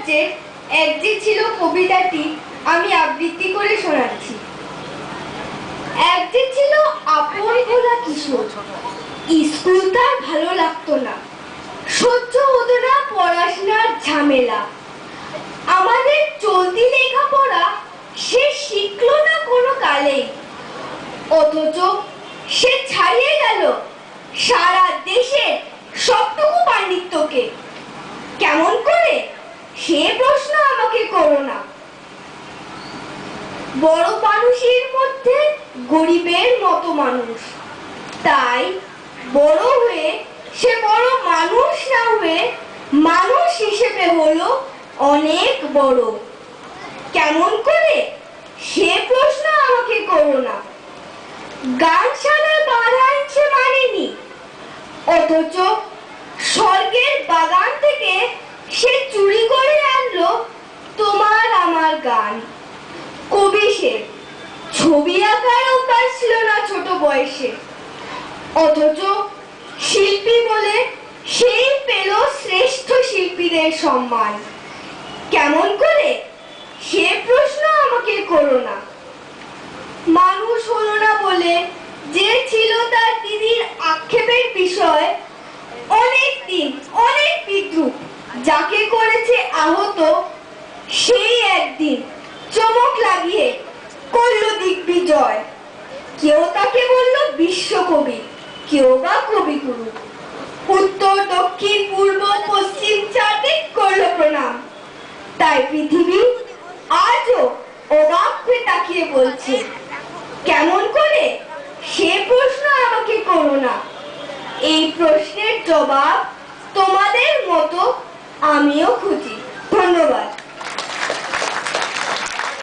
ভট্টাচার্যের এক যে ছিল কবিতাটি আমি আবৃত্তি করে শোনাচ্ছি। এক যে ছিল আপন ভোলা কিশোর, স্কুল তার ভালো লাগতো না, সহ্য হতো না পড়াশোনার ঝামেলা। আমাদের চলতি লেখাপড়া সে শিখলো না কোনো কালেই, অথচ সে ছাড়িয়ে গেল সারা দেশের সবটুকু পাণ্ডিত্যকে। কেমন করে সে প্রশ্ন আমাকে করো না। বড় মানুষের মধ্যে গরিবের মতো মানুষ, তাই বড় হয়ে সে বড় মানুষ না হয়ে মানুষ হিসেবে হলো অনেক বড়। কেমন করে সে প্রশ্ন আমাকে করো না। গানশালার বাধা সে মানেনি, অথচ স্বর্গের বাগান থেকে সে চুরি করে আনলো তোমার আমার গান। কবি সে, ছবি আঁকার অভ্যাস ছিল না ছোট বয়সে, অথচ শিল্পী বলে সেই পেল শ্রেষ্ঠ শিল্পীদের সম্মান। কেমন করে সে প্রশ্ন আমাকে করো না। মানুষ হলো না বলে যে ছিল তার দিদির আক্ষেপের বিষয়, অনেক দিন অনেক বিদ্রুপ যাকে করেছে আহত, সেই একদিন চমক লাগিয়ে করলো দিগ্বিজয়। কেউ তাকে বলল বিশ্বকবি, কেউ বা কবিগুরু। উত্তর দক্ষিণ পূর্ব পশ্চিম চারদিক করলো প্রণাম। তাই পৃথিবী আজও অবাক হয়ে তাকিয়ে বলছে, কেমন করে সে প্রশ্ন আমাকে করো না। এই প্রশ্নের জবাব তোমাদের মতো আমিও খুঁজি। ধন্যবাদ।